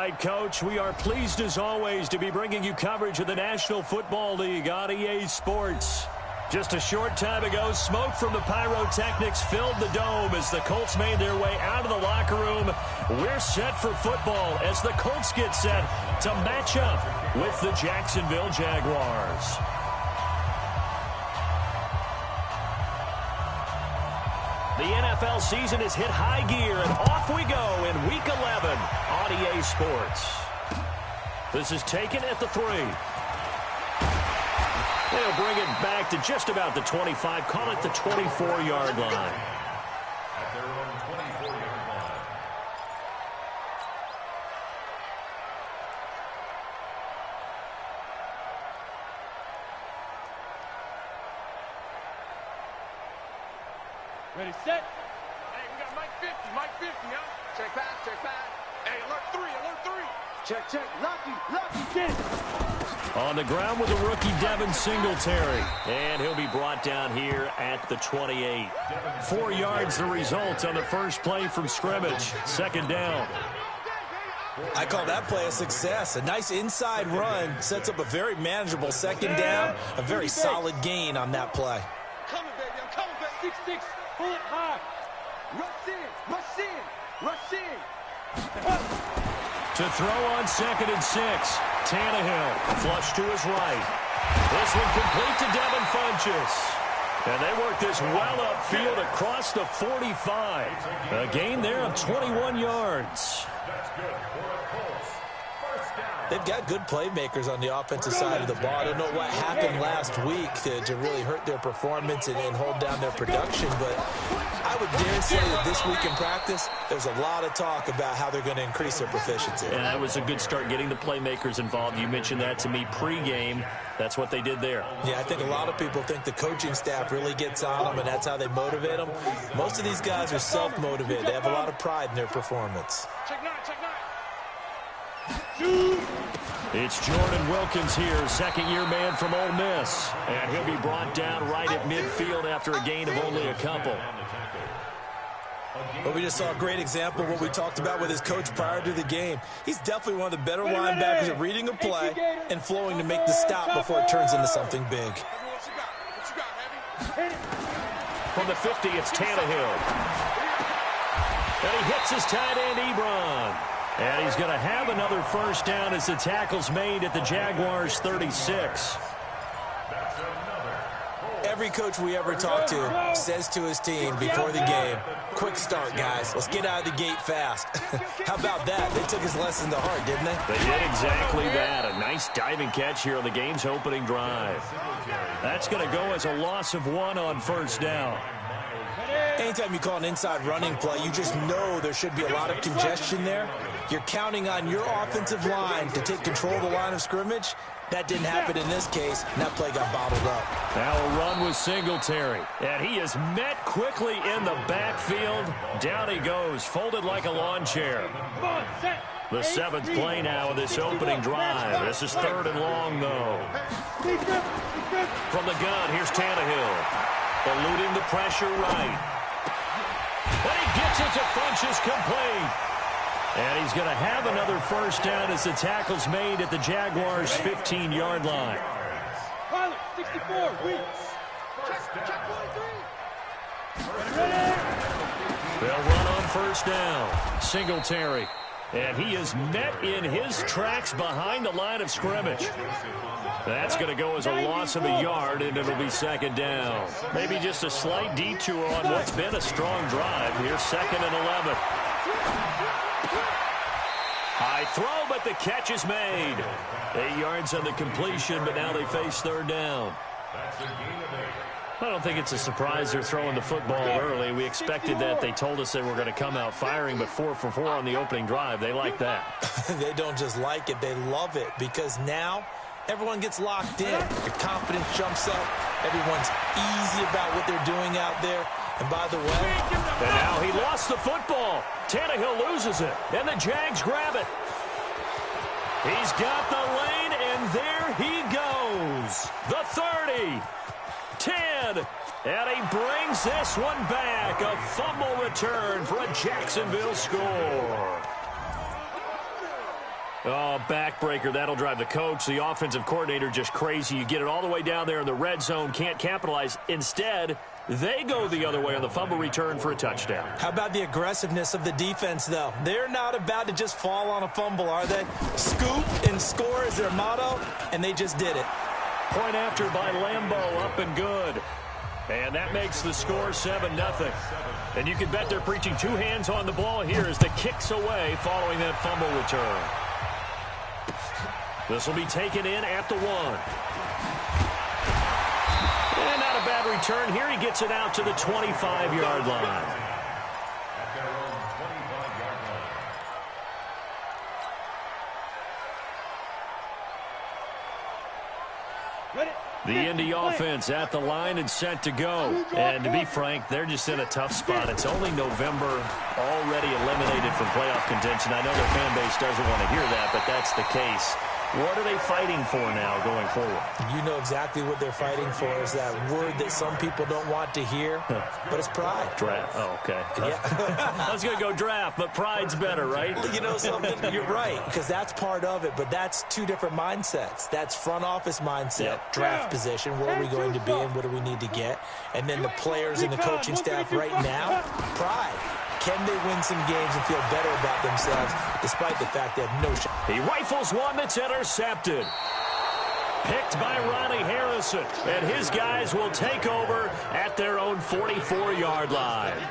right, Coach. We are pleased, as always, to be bringing you coverage of the National Football League on EA Sports. Just a short time ago, smoke from the pyrotechnics filled the dome as the Colts made their way out of the locker room. We're set for football as the Colts get set to match up with the Jacksonville Jaguars. The NFL season has hit high gear, and off we go in Week 11 on EA Sports. This is taken at the 3. They'll bring it back to just about the 25, call it the 24-yard line. At their own 24-yard line. Ready, set. Hey, we got Mike 50, huh? Check back. Hey, alert 3. Check. Lucky, get it. On the ground with the rookie Devin Singletary. And he'll be brought down here at the 28. 4 yards the result on the first play from scrimmage. Second down. I call that play a success. A nice inside run sets up a very manageable second down. A very solid gain on that play. I'm coming, baby. 6'6". Pull it high. Rush in. To throw on 2nd and 6. Tannehill flush to his right. This one complete to Devin Funchess. And they work this well upfield across the 45. A gain there of 21 yards. That's good for the Colts. First down. They've got good playmakers on the offensive side of the ball. I don't know what happened last week to really hurt their performance and hold down their production, but I would dare say that this week in practice, there's a lot of talk about how they're going to increase their proficiency. And that was a good start getting the playmakers involved. You mentioned that to me pregame. That's what they did there. Yeah, I think a lot of people think the coaching staff really gets on them, and that's how they motivate them. Most of these guys are self-motivated. They have a lot of pride in their performance. Check nine. It's Jordan Wilkins here, second-year man from Ole Miss. And he'll be brought down right at midfield after a gain of only a couple. But we just saw a great example of what we talked about with his coach prior to the game. He's definitely one of the better linebackers at reading a play and flowing to make the stop before it turns into something big. From the 50, it's Tannehill. And he hits his tight end, Ebron. And he's going to have another first down as the tackle's made at the Jaguars' 36. Every coach we ever talk to says to his team before the game, quick start, guys. Let's get out of the gate fast. How about that? They took his lesson to heart, didn't they? They did exactly that. A nice diving catch here on the game's opening drive. That's going to go as a loss of 1 on first down. Anytime you call an inside running play, you just know there should be a lot of congestion there. You're counting on your offensive line to take control of the line of scrimmage. That didn't happen in this case, and that play got bottled up. Now a run with Singletary. And he is met quickly in the backfield. Down he goes, folded like a lawn chair. The 7th play now of this opening drive. This is 3rd and long, though. From the gun, here's Tannehill. Eluding the pressure right. And he gets it to Funchess complete. And he's going to have another first down as the tackle's made at the Jaguars' 15-yard line. Pilot, 64, Weeks. They'll run on first down. Singletary. And he is met in his tracks behind the line of scrimmage. That's going to go as a loss of a yard, and it'll be second down. Maybe just a slight detour on what's been a strong drive. Here's 2nd and 11. High throw, but the catch is made. 8 yards on the completion, but now they face 3rd down. I don't think it's a surprise they're throwing the football early. We expected that. They told us they were going to come out firing, but 4 for 4 on the opening drive. They like that. They don't just like it, they love it, because now everyone gets locked in. Your confidence jumps up. Everyone's easy about what they're doing out there. And by the way, and now he lost the football. Tannehill loses it, and the Jags grab it. He's got the lane, and there he goes. The 30, 10, and he brings this one back. A fumble return for a Jacksonville score. Oh, backbreaker. That'll drive the coach, the offensive coordinator, just crazy. You get it all the way down there in the red zone, can't capitalize. Instead, they go the other way on the fumble return for a touchdown. How about the aggressiveness of the defense, though? They're not about to just fall on a fumble, are they? Scoop and score is their motto, and they just did it. Point after by Lambeau, up and good. And that makes the score 7-0. And you can bet they're preaching two hands on the ball here as the kick's away following that fumble return. This will be taken in at the 1. And not a bad return here. He gets it out to the 25-yard line. The Indy offense at the line and set to go. And to be frank, they're just in a tough spot. It's only November, already eliminated from playoff contention. I know their fan base doesn't want to hear that, but that's the case. What are they fighting for now going forward? You know exactly what they're fighting for is that word that some people don't want to hear, but it's pride. Draft. Oh, okay. Yeah. I was going to go draft, but pride's better, right? You know something? You're right, because that's part of it, but that's two different mindsets. That's front office mindset, draft position, where are we going to be and what do we need to get? And then the players and the coaching staff right now, pride. Can they win some games and feel better about themselves despite the fact they have no shot? He rifles one that's intercepted. Picked by Ronnie Harrison. And his guys will take over at their own 44-yard line.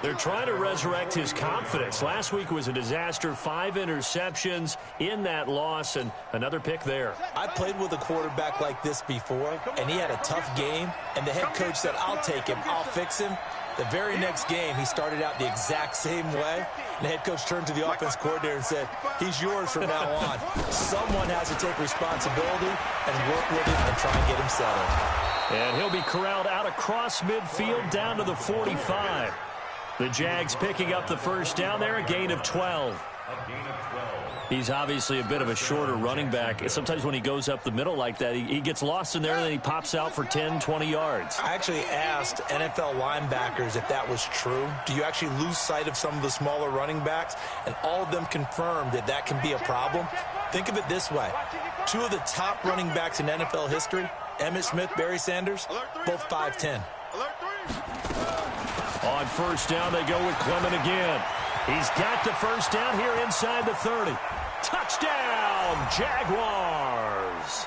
They're trying to resurrect his confidence. Last week was a disaster. 5 interceptions in that loss and another pick there. I played with a quarterback like this before, and he had a tough game, and the head coach said, I'll take him, I'll fix him. The very next game, he started out the exact same way. And the head coach turned to the offense coordinator and said, he's yours from now on. Someone has to take responsibility and work with him and try and get him settled. And he'll be corralled out across midfield down to the 45. The Jags picking up the first down there, a gain of 12. He's obviously a bit of a shorter running back. Sometimes when he goes up the middle like that, he gets lost in there and then he pops out for 10, 20 yards. I actually asked NFL linebackers if that was true. Do you actually lose sight of some of the smaller running backs? And all of them confirmed that that can be a problem. Think of it this way. 2 of the top running backs in NFL history, Emmitt Smith, Barry Sanders, both 5'10". On first down, they go with Clement again. He's got the first down here inside the 30. Touchdown, Jaguars.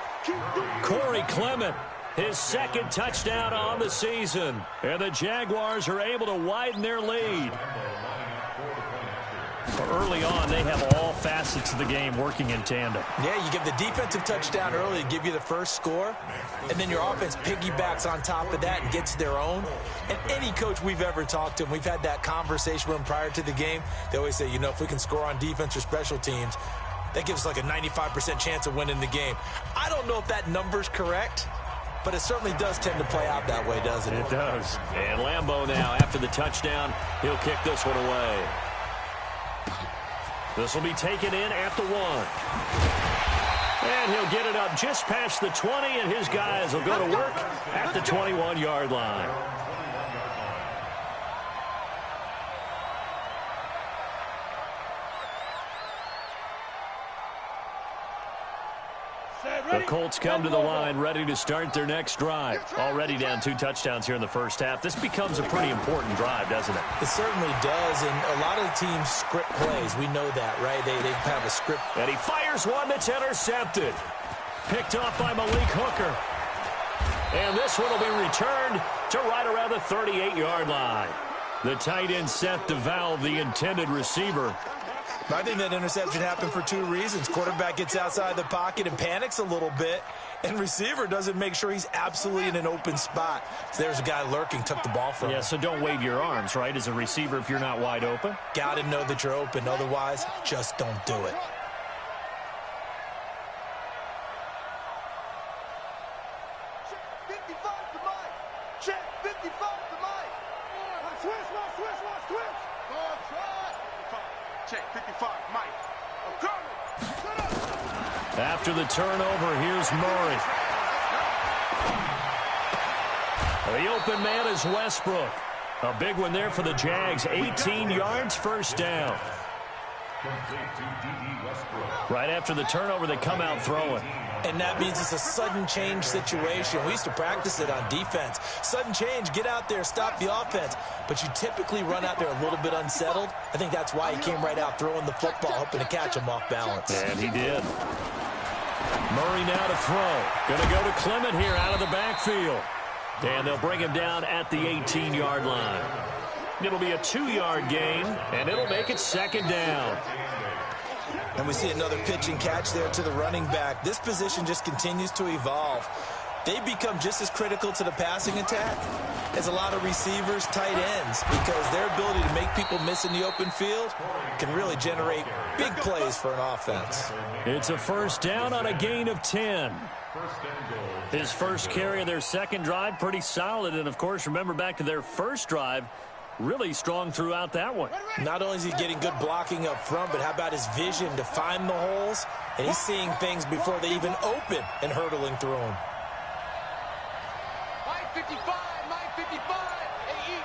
Corey Clement, his second touchdown on the season. And the Jaguars are able to widen their lead. Early on, they have all facets of the game working in tandem. Yeah, you give the defensive touchdown early to give you the first score, and then your offense piggybacks on top of that and gets their own. And any coach we've ever talked to, and we've had that conversation with them prior to the game, they always say, you know, if we can score on defense or special teams, that gives us like a 95% chance of winning the game. I don't know if that number's correct, but it certainly does tend to play out that way, doesn't it? It does. And Lambeau now, after the touchdown, he'll kick this one away. This will be taken in at the 1. And he'll get it up just past the 20, and his guys will go to work at the 21-yard line. The Colts come to the line ready to start their next drive. Already down 2 touchdowns here in the first half. This becomes a pretty important drive, doesn't it? It certainly does, and a lot of the teams script plays. We know that, right? They have a script. And he fires one that's intercepted. Picked off by Malik Hooker. And this one will be returned to right around the 38-yard line. The tight end Seth DeValve, the intended receiver. I think that interception happened for 2 reasons. Quarterback gets outside the pocket and panics a little bit, and receiver doesn't make sure he's absolutely in an open spot. So there's a guy lurking, took the ball from him. Yeah, so don't wave your arms, right, as a receiver if you're not wide open. Got to know that you're open. Otherwise, just don't do it. After the turnover, here's Murray. The open man is Westbrook. A big one there for the Jags. 18 yards, first down. Right after the turnover, they come out throwing. And that means it's a sudden change situation. We used to practice it on defense. Sudden change, get out there, stop the offense. But you typically run out there a little bit unsettled. I think that's why he came right out throwing the football, hoping to catch him off balance. And he did. Murray now to throw. Going to go to Clement here out of the backfield. And they'll bring him down at the 18-yard line. It'll be a 2-yard gain, and it'll make it 2nd down. And we see another pitch and catch there to the running back. This position just continues to evolve. They become just as critical to the passing attack as a lot of receivers, tight ends, because their ability to make people miss in the open field can really generate big plays for an offense. It's a 1st down on a gain of 10. His first carry of their second drive, pretty solid. And, of course, remember back to their first drive, really strong throughout that one. Not only is he getting good blocking up front, but how about his vision to find the holes? And he's seeing things before they even open and hurtling through them. Mike 55, Mike 55. Hey,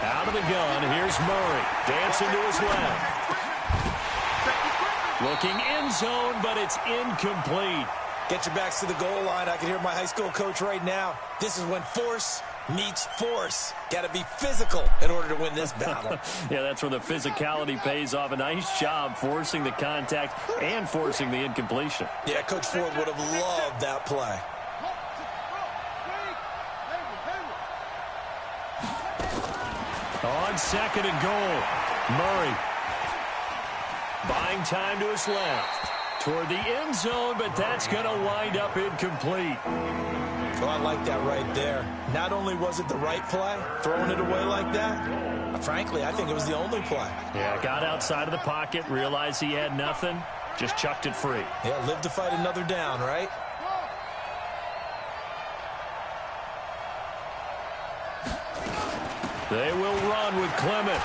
Out of the gun, here's Murray. Dancing to his left. Looking end zone, but it's incomplete. Get your backs to the goal line. I can hear my high school coach right now. This is when force meets force. Got to be physical in order to win this battle. Yeah, that's where the physicality pays off. A nice job forcing the contact and forcing the incompletion. Yeah, Coach Ford would have loved that play. On 2nd and goal, Murray buying time to his left. Toward the end zone, but that's going to wind up incomplete. Well, I like that right there. Not only was it the right play, throwing it away like that, frankly, I think it was the only play. Yeah, got outside of the pocket, realized he had nothing, just chucked it free. Yeah, live to fight another down, right? They will run with Clement.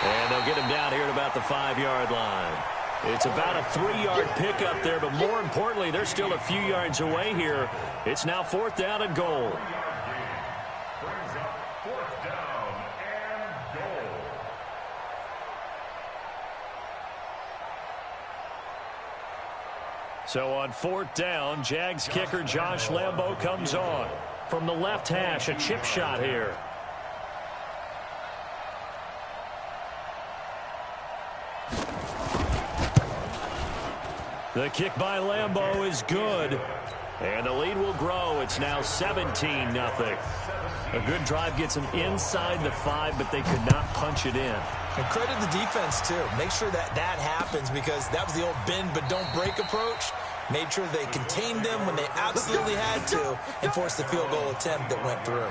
And they'll get him down here at about the 5-yard line. It's about a 3-yard pickup there, but more importantly, they're still a few yards away here. It's now 4th down and goal. Brings up 4th down and goal. So on 4th down, Jags kicker Josh Lambo comes on. From the left hash, a chip shot here. The kick by Lambo is good. And the lead will grow. It's now 17-0. A good drive gets them inside the 5, but they could not punch it in. And credit the defense, too. Make sure that happens, because that was the old bend but don't break approach. Made sure they contained them when they absolutely had to and forced the field goal attempt that went through.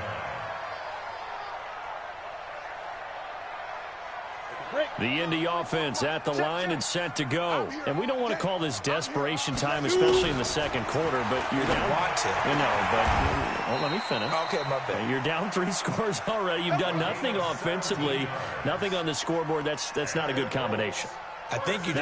The Indy offense at the line and set to go. And we don't want to call this desperation time, especially in the second quarter, but you're down. Want to. You know, but well, let me finish. Okay, my bad. You're down 3 scores already. You've done nothing offensively, nothing on the scoreboard. That's not a good combination. I think you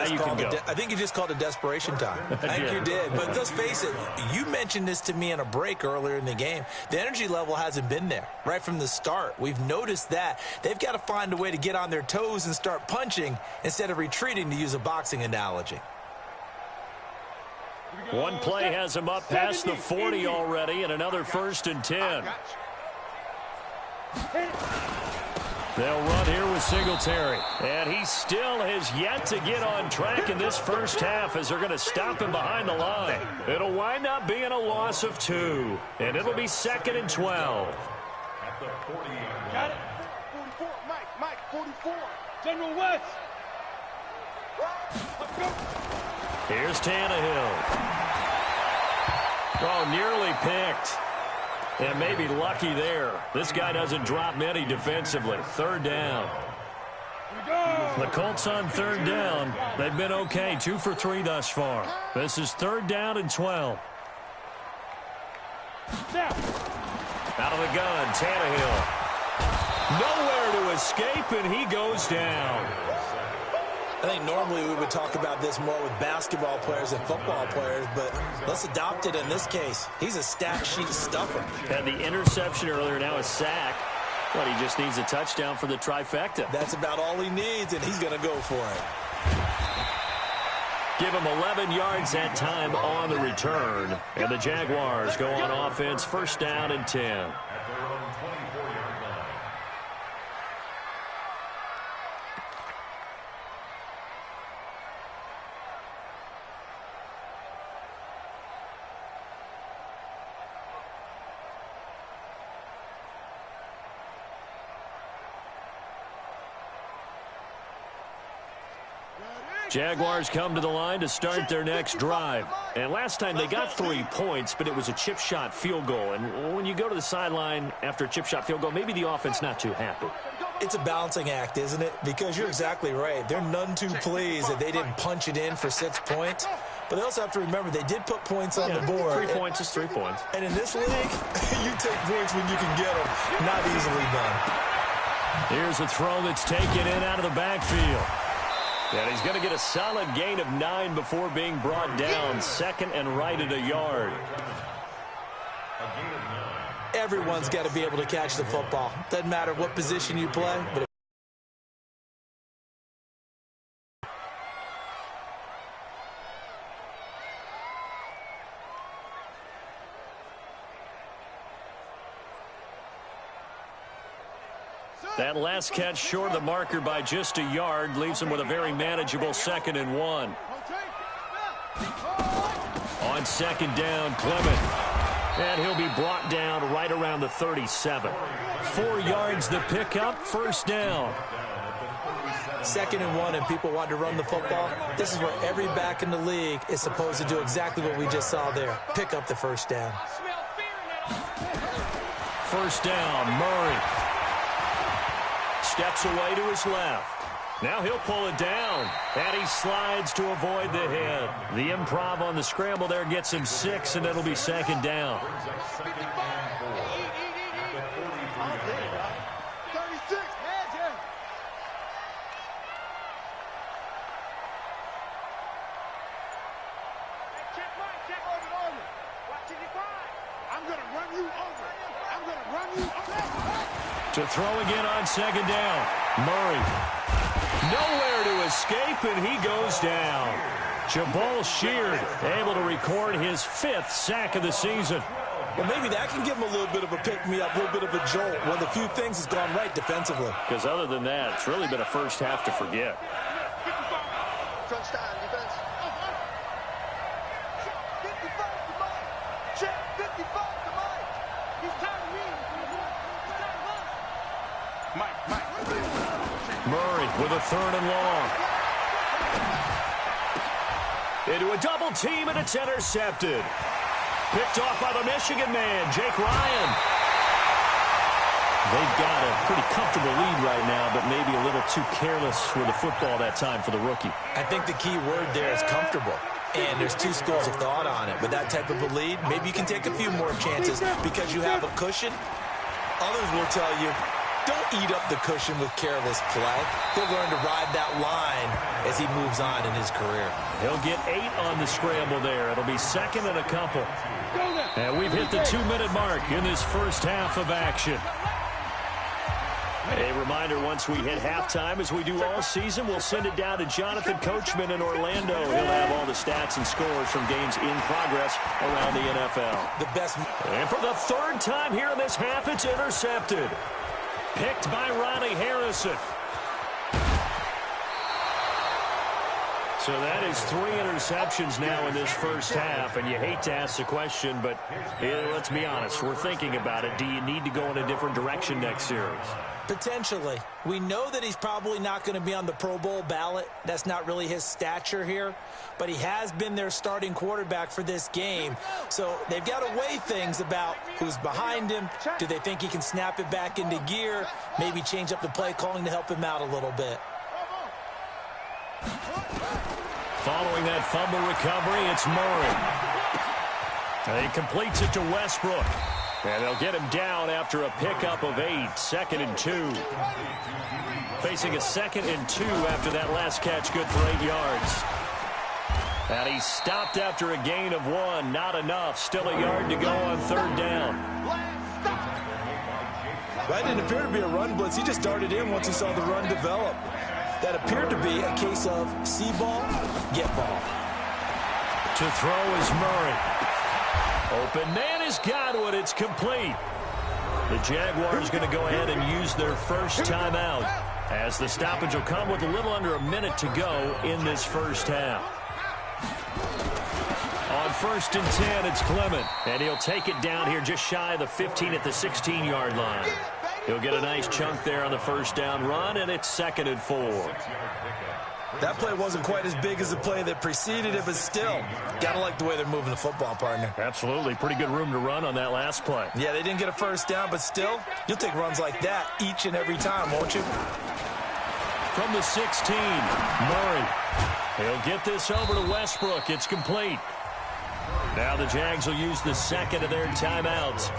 just called it desperation time. I think you did. But let's face it, you mentioned this to me in a break earlier in the game. The energy level hasn't been there right from the start. We've noticed that. They've got to find a way to get on their toes and start punching instead of retreating, to use a boxing analogy. One play has them up past the 40 already, and another 1st and 10. They'll run here with Singletary. And he still has yet to get on track in this first half, as they're going to stop him behind the line. It'll wind up being a loss of 2. And it'll be 2nd and 12. At the 40-yard Got line. it. 44, Mike, 44. General West. Let's go. Here's Tannehill. Oh, nearly picked. And maybe lucky there. This guy doesn't drop many defensively. 3rd down. The Colts on 3rd down. They've been okay. 2 for 3 thus far. This is 3rd down and 12. Out of the gun, Tannehill. Nowhere to escape, and he goes down. I think normally we would talk about this more with basketball players and football players, but let's adopt it in this case. He's a stat sheet stuffer. Had the interception earlier, now a sack. But he just needs a touchdown for the trifecta. That's about all he needs, and he's going to go for it. Give him 11 yards that time on the return. And the Jaguars go on offense, first down and 10. At their own 24-yard line. Jaguars come to the line to start their next drive. And last time they got 3 points, but it was a chip shot field goal. And when you go to the sideline after a chip shot field goal, maybe the offense not too happy. It's a balancing act, isn't it? Because you're exactly right. They're none too pleased that they didn't punch it in for 6 points. But they also have to remember they did put points on the board. 3 points is 3 points. And in this league, you take points when you can get them. Not easily done. Here's a throw that's taken in out of the backfield. And he's going to get a solid gain of 9 before being brought down. Second and right at a yard. Everyone's got to be able to catch the football. Doesn't matter what position you play. But that last catch short of the marker by just a yard leaves him with a very manageable 2nd and 1. On second down, Clement. And he'll be brought down right around the 37. 4 yards the pickup, first down. 2nd and 1 and people want to run the football. This is where every back in the league is supposed to do exactly what we just saw there. Pick up the first down. First down, Murray. Steps away to his left. Now he'll pull it down. And he slides to avoid the hit. The improv on the scramble there gets him 6, and it'll be second down. 36, heads in. I'm going to run you over. I'm going to run you over. To throw again on second down. Murray. Nowhere to escape, and he goes down. Jabal Sheard able to record his 5th sack of the season. Well, maybe that can give him a little bit of a pick-me-up, a little bit of a jolt when the few things has gone right defensively. Because other than that, it's really been a first half to forget. Crunch time, defense. Check 55 to Mike. Check 55 to Mike. He's tired of me. He's tired of us. Mike. Murray with a 3rd and long. Into a double team, and it's intercepted. Picked off by the Michigan man, Jake Ryan. They've got a pretty comfortable lead right now, but maybe a little too careless with the football that time for the rookie. I think the key word there is comfortable. And there's 2 schools of thought on it. With that type of a lead, maybe you can take a few more chances because you have a cushion. Others will tell you, don't eat up the cushion with careless play. He'll learn to ride that line as he moves on in his career. He'll get 8 on the scramble there. It'll be second and a couple. And we've hit the 2-minute mark in this first half of action. A reminder, once we hit halftime, as we do all season, we'll send it down to Jonathan Coachman in Orlando. He'll have all the stats and scores from games in progress around the NFL. The best. And for the 3rd time here in this half, it's intercepted. Picked by Ronnie Harrison. So that is 3 interceptions now in this first half, and you hate to ask the question, but let's be honest, we're thinking about it. Do you need to go in a different direction next series? Potentially. We know that he's probably not going to be on the Pro Bowl ballot. That's not really his stature here, but he has been their starting quarterback for this game. So they've got to weigh things about who's behind him. Do they think he can snap it back into gear? Maybe change up the play calling to help him out a little bit. Following that fumble recovery, it's Murray. And he completes it to Westbrook. And they'll get him down after a pickup of 8, 2nd and 2. Facing a 2nd and 2 after that last catch, good for 8 yards. And he stopped after a gain of 1, not enough. Still a yard to go on 3rd down. Well, that didn't appear to be a run blitz. He just darted in once he saw the run develop. That appeared to be a case of see ball, get ball. To throw is Murray. Open man is Godwin. It's complete. The Jaguars going to go ahead and use their first timeout, as the stoppage will come with a little under a minute to go in this first half. On 1st and 10, it's Clement, and he'll take it down here just shy of the 15 at the 16-yard line. He'll get a nice chunk there on the first down run, and it's 2nd and 4. That play wasn't quite as big as the play that preceded it, but still, gotta like the way they're moving the football, partner. Absolutely. Pretty good room to run on that last play. Yeah, they didn't get a first down, but still, you'll take runs like that each and every time, won't you? From the 16, Murray. He'll get this over to Westbrook. It's complete. Now the Jags will use the second of their timeouts,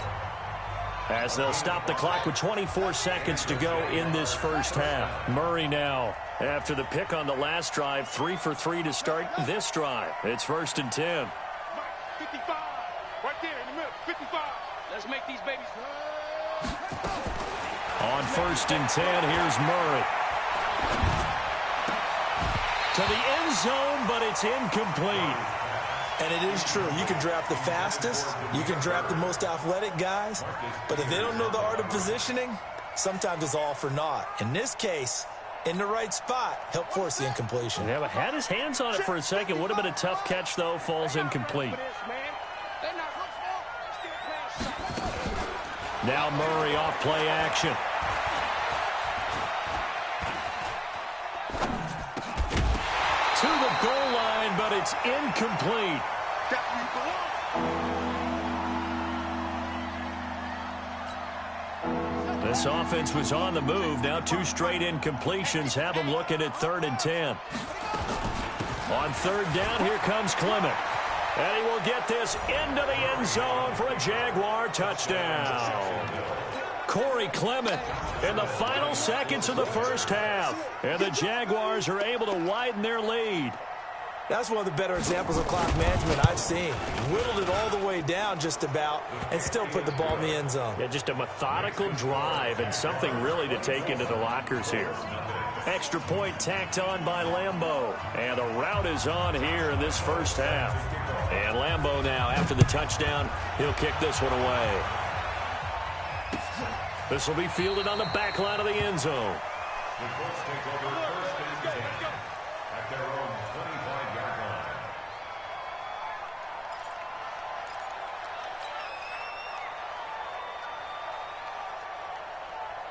as they'll stop the clock with 24 seconds to go in this first half. Murray now, after the pick on the last drive, 3 for 3 to start this drive. It's 1st and 10. 55. Right there in the middle. 55. Let's make these babies. On 1st and 10, here's Murray. To the end zone, but it's incomplete. And it is true. You can draft the fastest. You can draft the most athletic guys. But if they don't know the art of positioning, sometimes it's all for naught. In this case, in the right spot, help force the incompletion. Yeah, but had his hands on it for a second. Would have been a tough catch, though. Falls incomplete. Now Murray off play action. To the goal line, but it's incomplete. This offense was on the move. Now 2 straight incompletions have them looking at 3rd and 10. On 3rd down, here comes Clement. And he will get this into the end zone for a Jaguar touchdown. Corey Clement in the final seconds of the first half. And the Jaguars are able to widen their lead. That's one of the better examples of clock management I've seen. Whittled it all the way down just about and still put the ball in the end zone. Yeah, just a methodical drive and something really to take into the lockers here. Extra point tacked on by Lambeau. And the route is on here in this first half. And Lambeau now, after the touchdown, he'll kick this one away. This will be fielded on the back line of the end zone. The Colts take over 1st and 10 at their own 25-yard line.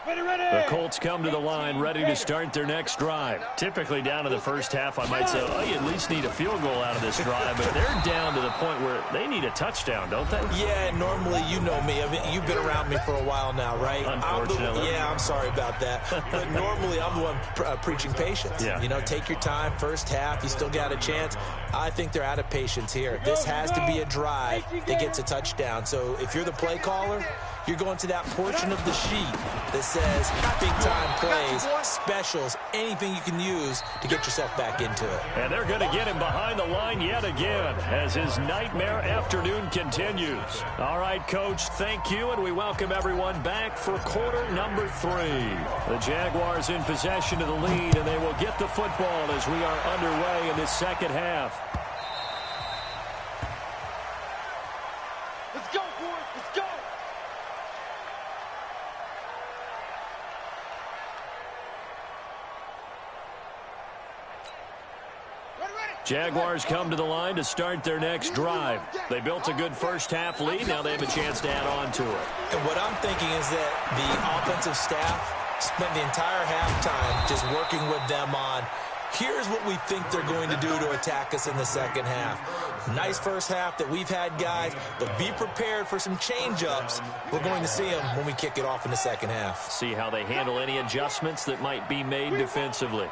The Colts come to the line ready to start their next drive. Typically down to the first half, I might say, oh, you at least need a field goal out of this drive, but they're down to the point where they need a touchdown, don't they? Yeah, normally, you know me. I mean, you've been around me for a while now, right? Unfortunately. I'm sorry about that. But normally, I'm the one preaching patience. Yeah. You know, take your time, first half, you still got a chance. I think they're out of patience here. This has to be a drive that gets a touchdown. So if you're the play caller, you're going to that portion of the sheet that says big-time plays, specials, anything you can use to get yourself back into it. And they're going to get him behind the line yet again as his nightmare afternoon continues. All right, Coach, thank you, and we welcome everyone back for quarter number 3. The Jaguars in possession of the lead, and they will get the football as we are underway in this second half. Let's go, boys. Let's go. Jaguars come to the line to start their next drive. They built a good first half lead. Now they have a chance to add on to it. And what I'm thinking is that the offensive staff spent the entire halftime just working with them on, here's what we think they're going to do to attack us in the second half. Nice first half that we've had, guys, but be prepared for some change-ups. We're going to see them when we kick it off in the second half. See how they handle any adjustments that might be made defensively.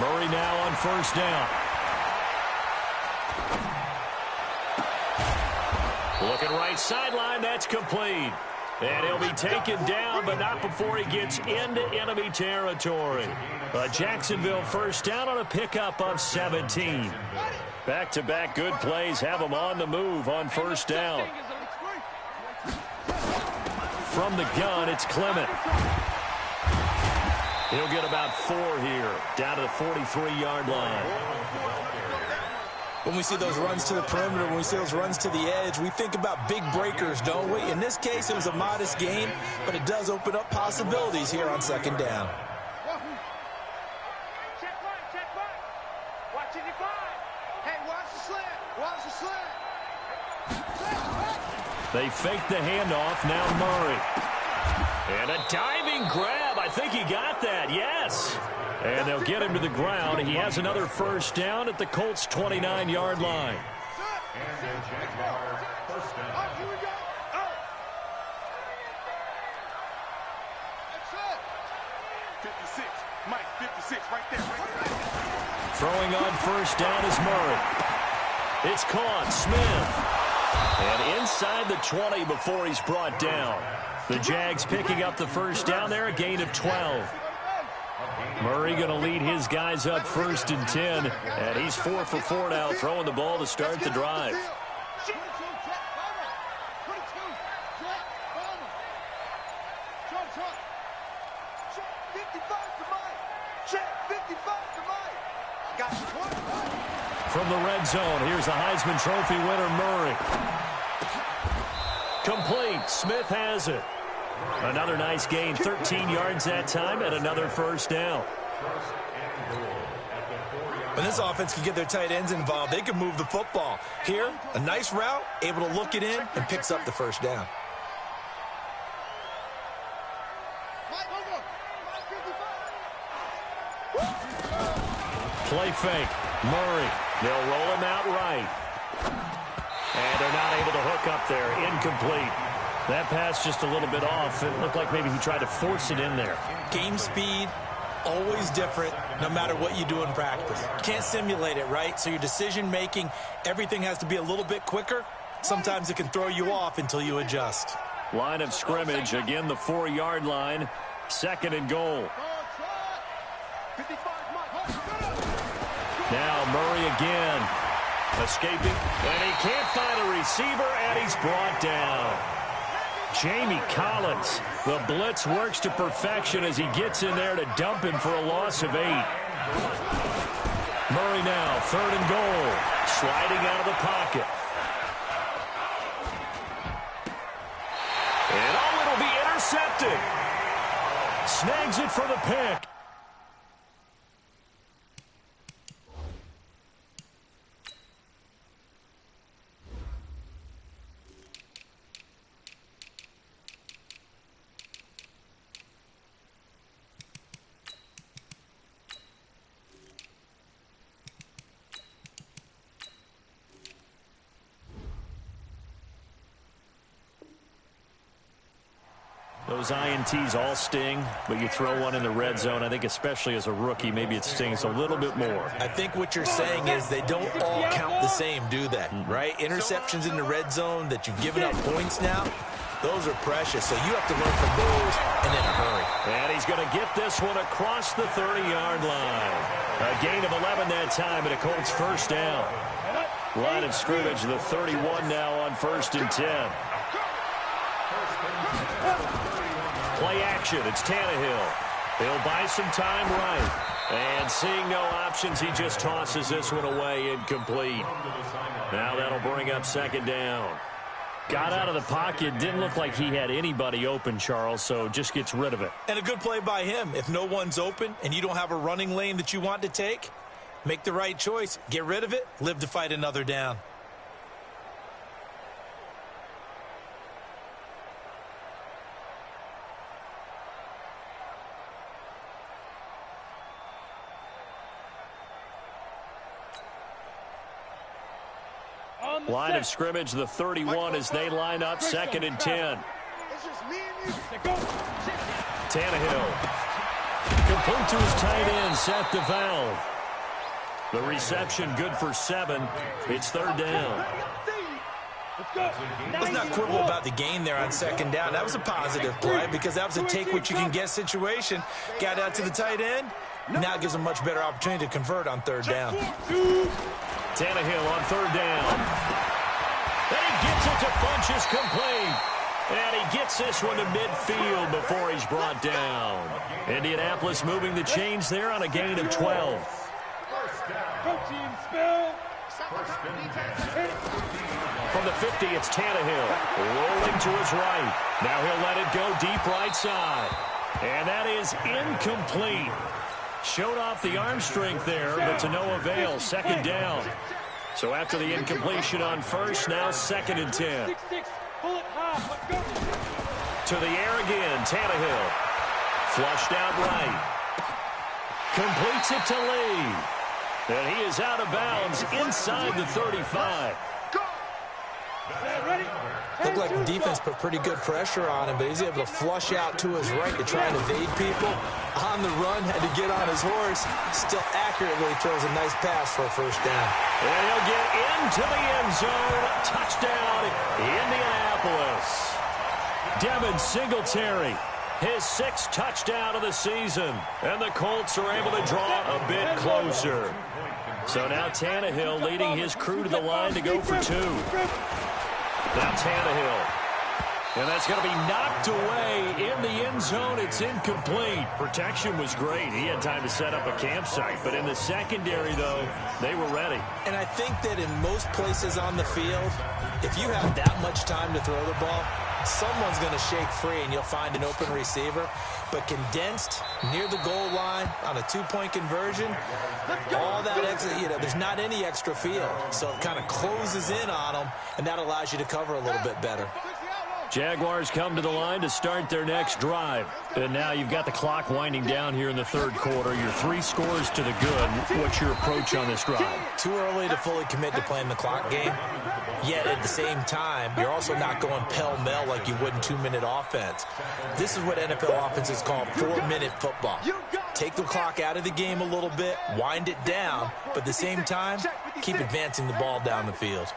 Murray now on first down. Looking right sideline, that's complete. And he'll be taken down, but not before he gets into enemy territory. Jacksonville first down on a pickup of 17. Back-to-back good plays have him on the move on first down. From the gun, it's Clement. He'll get about 4 here, down to the 43-yard line. When we see those runs to the perimeter, when we see those runs to the edge, we think about big breakers, don't we? In this case, it was a modest gain, but it does open up possibilities here on second down. Check right. Watch it, hey, watch the slant. They fake the handoff, now Murray. And a diving grab. I think he got that, yes. And they'll get him to the ground. He has another first down at the Colts' 29-yard line. And the Jaguars first down. Here we go. That's it. 56. Mike, 56 right there. Throwing on first down is Murray. It's caught. Smith. And inside the 20 before he's brought down. The Jags picking up the first down there, a gain of 12. Murray going to lead his guys up 1st and 10. And he's 4 for 4 now, throwing the ball to start the drive. From the red zone, here's the Heisman Trophy winner, Murray. Complete. Smith has it. Another nice gain, 13 yards that time, and another first down. When this offense can get their tight ends involved, they can move the football. Here, a nice route, able to look it in, and picks up the first down. Play fake. Murray. They'll roll him out right. And they're not able to hook up there. Incomplete. That pass just a little bit off. It looked like maybe he tried to force it in there. Game speed, always different, no matter what you do in practice. You can't simulate it, right? So your decision-making, everything has to be a little bit quicker. Sometimes it can throw you off until you adjust. Line of scrimmage, again the 4-yard line. 2nd and goal. Now Murray again. Escaping, and he can't find a receiver, and he's brought down. Jamie Collins, the blitz works to perfection as he gets in there to dump him for a loss of 8. Murray now, 3rd and goal, sliding out of the pocket. And it'll be intercepted. Snags it for the pick. Those INTs all sting, but you throw one in the red zone, I think especially as a rookie, maybe it stings a little bit more. I think what you're saying is they don't all count the same, do they? Right? Interceptions in the red zone that you've given up points now, those are precious, so you have to learn from those and in a hurry. And he's going to get this one across the 30-yard line. A gain of 11 that time, and a Colts first down. Line of scrimmage, the 31 now on 1st and 10. Play action, it's Tannehill. He'll buy some time right. And seeing no options, he just tosses this one away, incomplete. Now that'll bring up 2nd down. Got out of the pocket, didn't look like he had anybody open, Charles, so just gets rid of it. And a good play by him. If no one's open and you don't have a running lane that you want to take, make the right choice. Get rid of it, live to fight another down. Line of scrimmage, the 31 as they line up 2nd and 10. Tannehill. Complete to his tight end, Seth DeValve. The reception good for 7. It's 3rd down. Let's not quibble about the gain there on 2nd down. That was a positive play because that was a take-what-you-can-get situation. Got out to the tight end. Now it gives him a much better opportunity to convert on 3rd down. Tannehill on third down. And he gets it to Funchess complete. And he gets this one to midfield before he's brought down. Indianapolis moving the chains there on a gain of 12. From the 50, it's Tannehill. Rolling to his right. Now he'll let it go deep right side. And that is incomplete. Showed off the arm strength there, but to no avail. Second down. So after the incompletion on first, now 2nd and 10. To the air again, Tannehill. Flushed out right. Completes it to Lee. And he is out of bounds inside the 35. Looked like the defense put pretty good pressure on him, but he's able to flush out to his right to try and evade people. On the run, had to get on his horse. Still accurately throws a nice pass for a first down. And he'll get into the end zone. Touchdown, Indianapolis. Devin Singletary, his 6th touchdown of the season. And the Colts are able to draw a bit closer. So now Tannehill leading his crew to the line to go for 2. Now Tannehill. And that's going to be knocked away in the end zone. It's incomplete. Protection was great. He had time to set up a campsite. But in the secondary, though, they were ready. And I think that in most places on the field, if you have that much time to throw the ball, someone's going to shake free and you'll find an open receiver. But condensed near the goal line on a 2-point conversion, all that extra, there's not any extra field. So it kind of closes in on them, and that allows you to cover a little bit better. Jaguars come to the line to start their next drive. And now you've got the clock winding down here in the 3rd quarter. Your 3 scores to the good. What's your approach on this drive? Too early to fully commit to playing the clock game. Yet at the same time, you're also not going pell-mell like you would in 2-minute offense. This is what NFL offenses call 4-minute football. Take the clock out of the game a little bit, wind it down, but at the same time, keep advancing the ball down the field.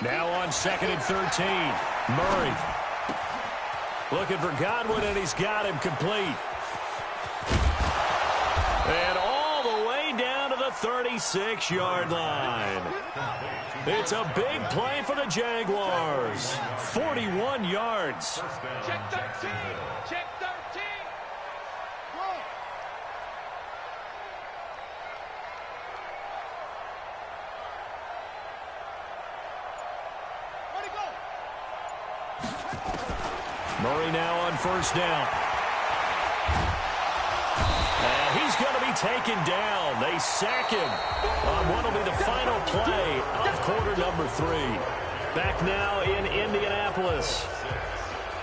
Now on 2nd and 13, Murray. Looking for Godwin, and he's got him complete. And all the way down to the 36-yard line. It's a big play for the Jaguars. 41 yards. Check 13. Check 13. Murray now on first down. And he's going to be taken down. They sack him on what will be the final play of quarter number 3. Back now in Indianapolis.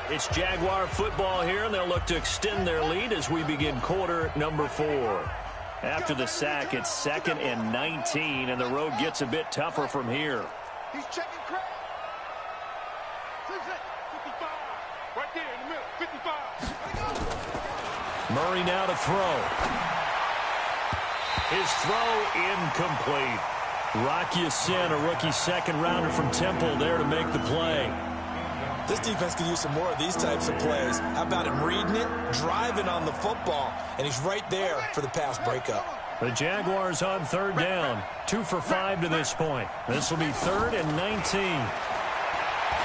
It's Jaguar football here, and they'll look to extend their lead as we begin quarter number 4. After the sack, it's 2nd and 19, and the road gets a bit tougher from here. He's checking Craig. 55. Right there in the middle. 55. Murray now to throw. His throw incomplete. Rocky Sin, a rookie 2nd rounder from Temple, there to make the play. This defense could use some more of these types of plays. How about him reading it, driving on the football, and he's right there for the pass breakup. The Jaguars on 3rd down. 2 for 5 to this point. This will be 3rd and 19.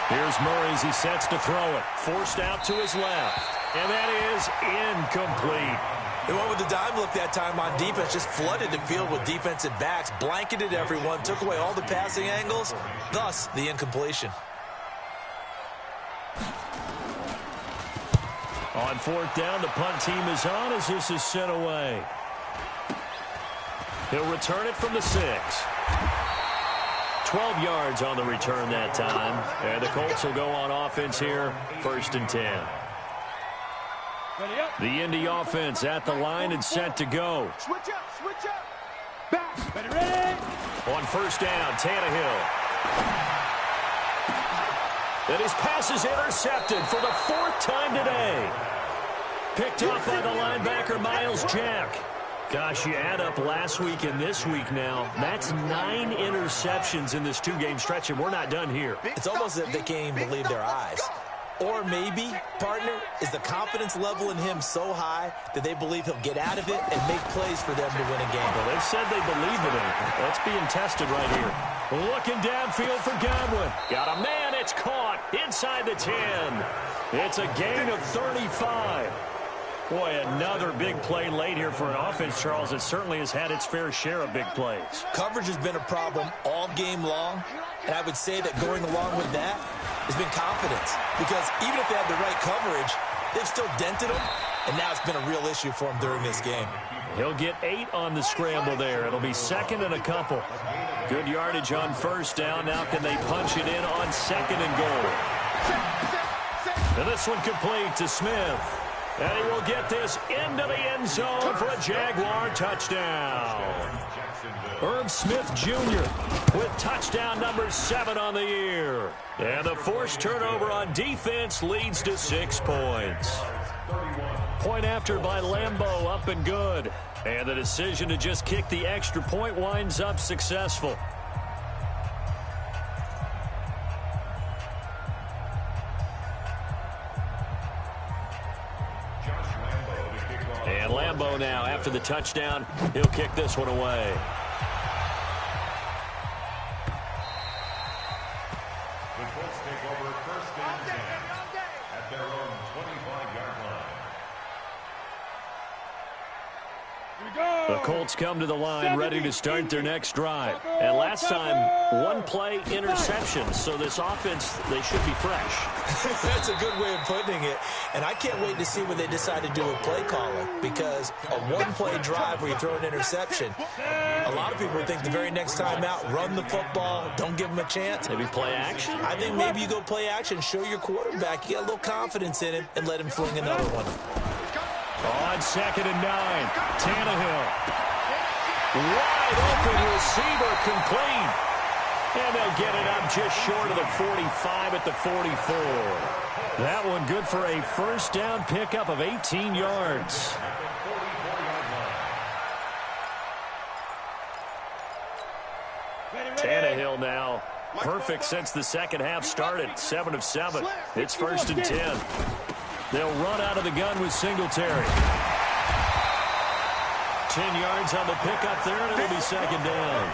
Here's Murray as he sets to throw it. Forced out to his left. And that is incomplete. They went with the dime look that time on defense, just flooded the field with defensive backs, blanketed everyone, took away all the passing angles, thus the incompletion. On 4th down, the punt team is on as this is sent away. He'll return it from the 6. 12 yards on the return that time. And the Colts will go on offense here, 1st and 10. The Indy offense at the line and set to go. Switch up, switch up. Back. Ready? On 1st down, Tannehill. And his pass is intercepted for the 4th time today. Picked off by the linebacker, Miles Jack. Gosh, you add up last week and this week now. That's 9 interceptions in this 2-game stretch, and we're not done here. It's almost as if they can't even believe their eyes. Or maybe, partner, is the confidence level in him so high that they believe he'll get out of it and make plays for them to win a game? Well, they've said they believe in him. That's being tested right here. Looking downfield for Godwin. Got a man. It's caught inside the 10. It's a gain of 35. Boy, another big play late here for an offense, Charles, that certainly has had its fair share of big plays. Coverage has been a problem all game long, and I would say that going along with that has been confidence. Because even if they had the right coverage, they've still dented them, and now it's been a real issue for them during this game. He'll get 8 on the scramble there. It'll be second and a couple. Good yardage on first down. Now can they punch it in on second and goal? And this one complete to Smith. And he will get this into the end zone for a Jaguar touchdown. Irv Smith Jr. with touchdown number 7 on the year. And the forced turnover on defense leads to 6 points. Point after by Lambeau, up and good. And the decision to just kick the extra point winds up successful. And Lambeau now, after the touchdown, he'll kick this one away. The Colts take over first and 10 at their own 25-yard line. The Colts come to the line ready to start their next drive. And last time, 1 play interception. So this offense, they should be fresh. That's a good way of putting it. And I can't wait to see what they decide to do with play calling. Because a 1-play drive where you throw an interception, a lot of people think the very next time out, run the football, don't give them a chance. Maybe play action? I think maybe you go play action, show your quarterback you got a little confidence in him, and let him fling another one. On second and 9, Tannehill. Wide open receiver complete. And they'll get it up just short of the 45 at the 44. That one good for a first down pickup of 18 yards. Tannehill now perfect since the second half started. 7 of 7. It's first and 10. They'll run out of the gun with Singletary. 10 yards on the pickup there, and it'll be second down.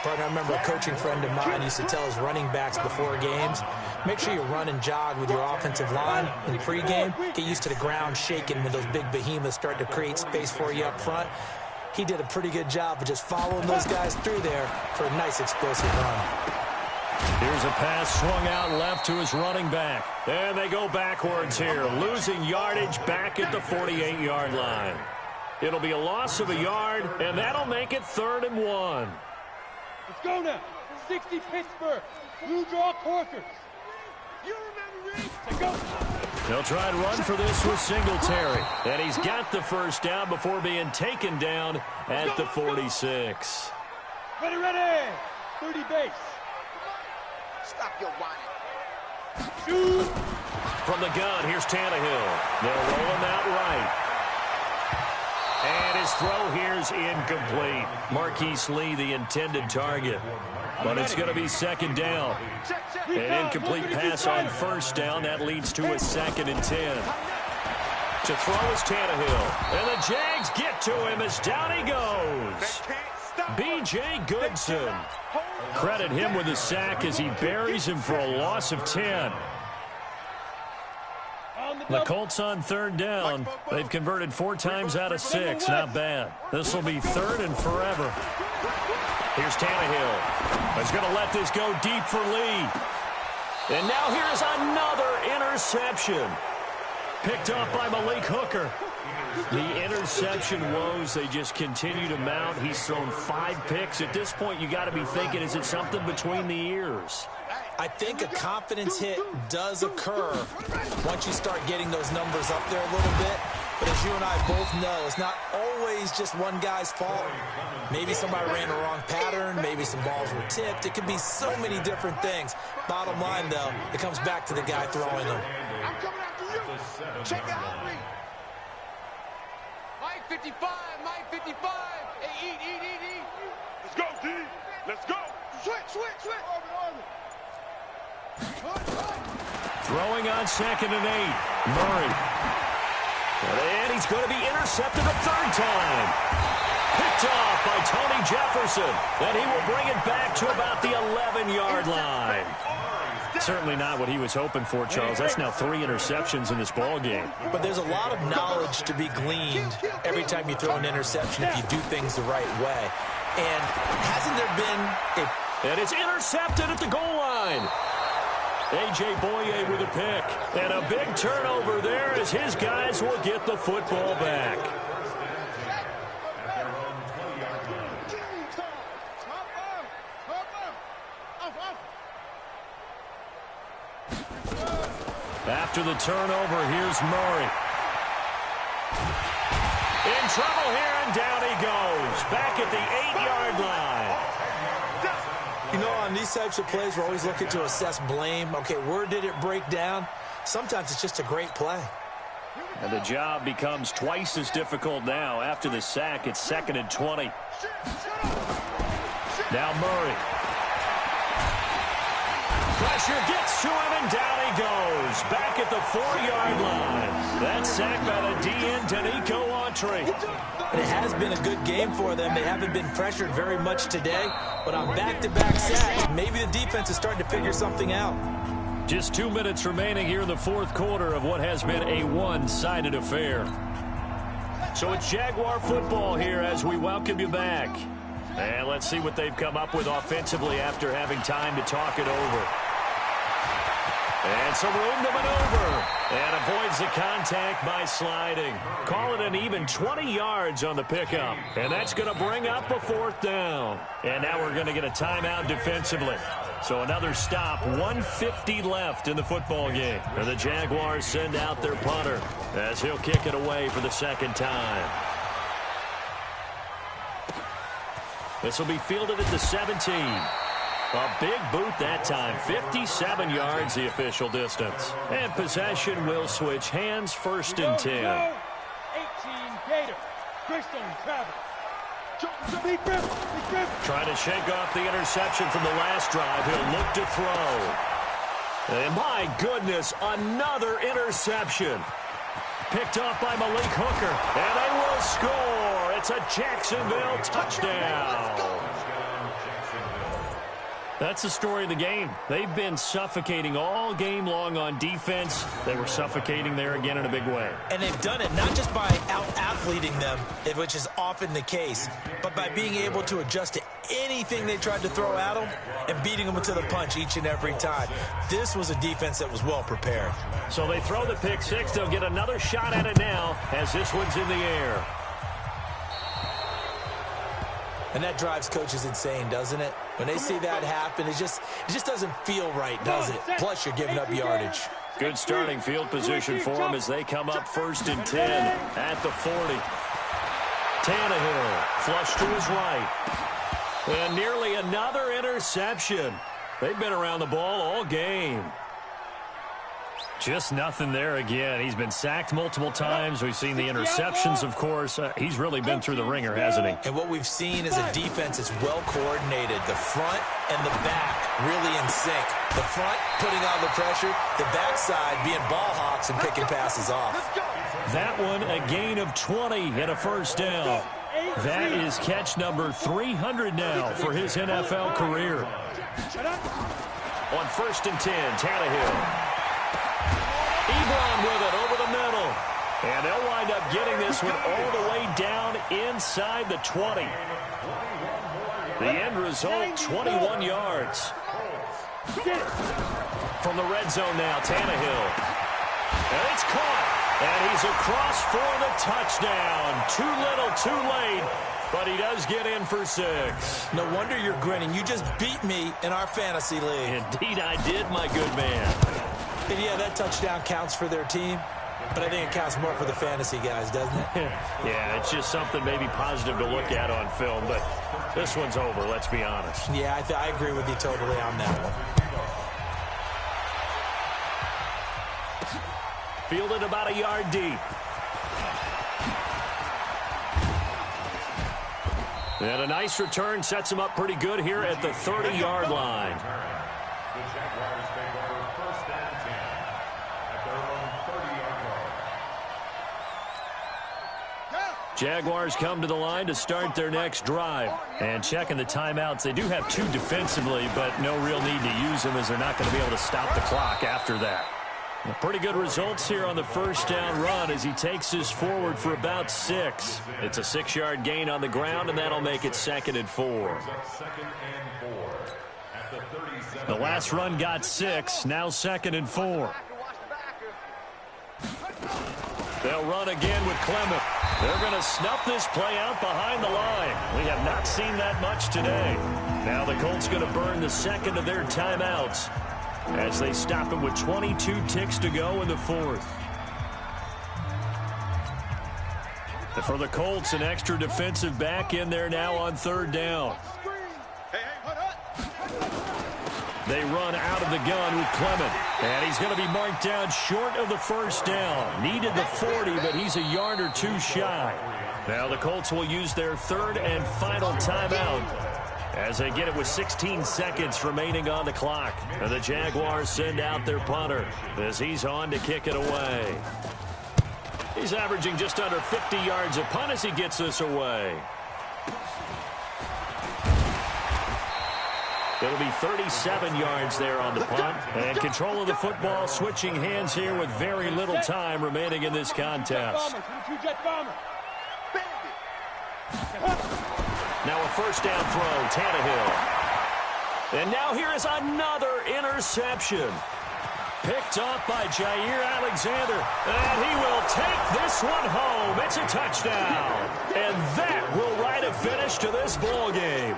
Partner, I remember a coaching friend of mine used to tell his running backs before games, make sure you run and jog with your offensive line in pregame. Get used to the ground shaking when those big behemoths start to create space for you up front. He did a pretty good job of just following those guys through there for a nice explosive run. Here's a pass swung out left to his running back. And they go backwards here, losing yardage back at the 48-yard line. It'll be a loss of a yard, and that'll make it 3rd and 1. Let's go now. 60 Pittsburgh. Blue draw Corkers. You remember me? Let's go. They'll try and run for this with Singletary. And he's got the first down before being taken down at the 46. Ready, ready. 30 base. Stop your whining. Shoot. From the gun, here's Tannehill. They'll roll him out right. And his throw here's incomplete. Marquise Lee, the intended target. But it's going to be second down. An incomplete pass on first down. That leads to a 2nd and 10. To throw is Tannehill. And the Jags get to him as down he goes. B.J. Goodson. Credit him with a sack as he buries him for a loss of 10. The Colts on 3rd down. They've converted 4 times out of 6. Not bad. This will be 3rd and forever. Here's Tannehill. He's going to let this go deep for Lee. And now here's another interception. Picked off by Malik Hooker. The interception woes, they just continue to mount. He's thrown 5 picks. At this point, you got to be thinking, is it something between the ears? I think a confidence hit does occur once you start getting those numbers up there a little bit. But as you and I both know, it's not always just one guy's fault. Maybe somebody ran the wrong pattern. Maybe some balls were tipped. It could be so many different things. Bottom line, though, it comes back to the guy throwing them. I'm coming after you. Check out me. Mike 55, Mike 55. Hey, eat. Let's go, D. Let's go. Switch. Throwing on 2nd and 8. Murray. And he's going to be intercepted a third time. Picked off by Tony Jefferson. And he will bring it back to about the 11-yard line. Certainly not what he was hoping for, Charles. That's now 3 interceptions in this ball game. But there's a lot of knowledge to be gleaned every time you throw an interception if you do things the right way. And hasn't there been And it's intercepted at the goal line. A.J. Boye with a pick. And a big turnover there as his guys will get the football back. After the turnover, here's Murray. In trouble here, and down he goes. Back at the 8-yard line. You know, on these types of plays, we're always looking to assess blame. Okay, where did it break down? Sometimes it's just a great play. And the job becomes twice as difficult now. After the sack, it's 2nd and 20. Now Murray. Pressure gets to him, and down he goes. Back at the 4-yard line. That's sacked by the DN, Danico Autry. And it has been a good game for them. They haven't been pressured very much today. But on back-to-back sacks, maybe the defense is starting to figure something out. Just 2 minutes remaining here in the fourth quarter of what has been a one-sided affair. So it's Jaguar football here as we welcome you back. And let's see what they've come up with offensively after having time to talk it over. And some room to maneuver. And avoids the contact by sliding. Call it an even 20 yards on the pickup. And that's going to bring up a 4th down. And now we're going to get a timeout defensively. So another stop, 1:50 left in the football game. And the Jaguars send out their punter as he'll kick it away for the 2nd time. This will be fielded at the 17. A big boot that time. 57 yards the official distance. And possession will switch hands, 1st and 10. 18 Gator. Trying to shake off the interception from the last drive. He'll look to throw. And my goodness, another interception. Picked off by Malik Hooker. And they will score. It's a Jacksonville touchdown. That's the story of the game. They've been suffocating all game long on defense. They were suffocating there again in a big way. And they've done it not just by out-athleting them, which is often the case, but by being able to adjust to anything they tried to throw at them and beating them to the punch each and every time. This was a defense that was well prepared. So they throw the pick six. They'll get another shot at it now as this one's in the air. And that drives coaches insane, doesn't it? When they see that happen, it just doesn't feel right, does it? Plus, you're giving up yardage. Good starting field position for them as they come up 1st and 10 at the 40. Tannehill flush to his right. And nearly another interception. They've been around the ball all game. Just nothing there again. He's been sacked multiple times. We've seen the interceptions, of course. He's really been through the ringer, hasn't he? And what we've seen is a defense that's well coordinated. The front and the back really in sync. The front putting on the pressure. The backside being ball hawks and picking passes off. That one, a gain of 20 and a 1st down. That is catch number 300 now for his NFL career. On 1st and 10, Tannehill. Ebron with it over the middle. And they'll wind up getting this one all the way down inside the 20. The end result, 21 yards. From the red zone now, Tannehill. And it's caught. And he's across for the touchdown. Too little, too late. But he does get in for 6. No wonder you're grinning. You just beat me in our fantasy league. Indeed I did, my good man. And yeah, that touchdown counts for their team, but I think it counts more for the fantasy guys, doesn't it? Yeah, it's just something maybe positive to look at on film, but this one's over, let's be honest. Yeah, I agree with you totally on that one. Fielded about a yard deep. And a nice return sets him up pretty good here at the 30-yard line. The Jaguars take over 1st and 10. Jaguars come to the line to start their next drive. And checking the timeouts, they do have 2 defensively, but no real need to use them as they're not going to be able to stop the clock after that. Pretty good results here on the first down run as he takes us forward for about 6. It's a 6-yard gain on the ground, and that'll make it 2nd and 4. The last run got 6, now 2nd and 4. They'll run again with Clement. They're going to snuff this play out behind the line. We have not seen that much today. Now the Colts going to burn the second of their timeouts as they stop it with 22 ticks to go in the 4th. And for the Colts, an extra defensive back in there now on 3rd down. They run out of the gun with Clement. And he's going to be marked down short of the first down. Needed the 40, but he's a yard or 2 shy. Now the Colts will use their 3rd and final timeout as they get it with 16 seconds remaining on the clock. And the Jaguars send out their punter as he's on to kick it away. He's averaging just under 50 yards a punt as he gets this away. It'll be 37 yards there on the punt. And control of the football switching hands here with very little time remaining in this contest. Now a first down throw, Tannehill. And now here is another interception. Picked off by Jair Alexander. And he will take this one home. It's a touchdown. And that will write a finish to this ball game.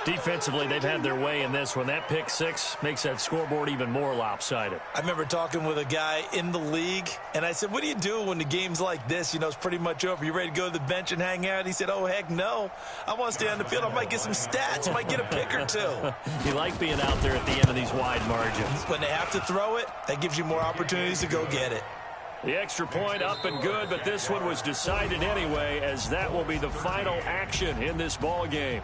Defensively, they've had their way in this one. That pick 6 makes that scoreboard even more lopsided. I remember talking with a guy in the league, and I said, what do you do when the game's like this? You know, it's pretty much over. You ready to go to the bench and hang out? He said, oh, heck no. I want to stay on the field. I might get some stats. I might get a pick or 2. You like being out there at the end of these wide margins. When they have to throw it, that gives you more opportunities to go get it. The extra point up and good, but this one was decided anyway, as that will be the final action in this ball game.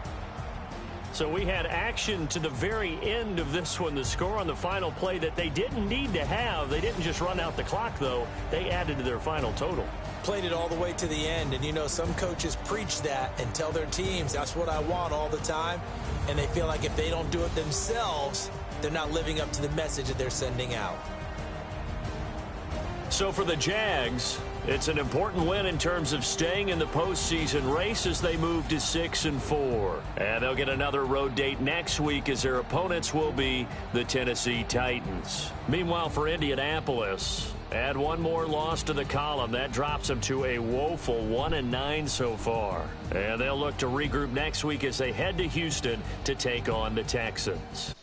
So we had action to the very end of this one. The score on the final play that they didn't need to have. They didn't just run out the clock, though. They added to their final total. Played it all the way to the end. And, you know, some coaches preach that and tell their teams, that's what I want all the time. And they feel like if they don't do it themselves, they're not living up to the message that they're sending out. So for the Jags, it's an important win in terms of staying in the postseason race as they move to 6-4. And they'll get another road date next week as their opponents will be the Tennessee Titans. Meanwhile, for Indianapolis, add one more loss to the column. That drops them to a woeful 1-9 so far. And they'll look to regroup next week as they head to Houston to take on the Texans.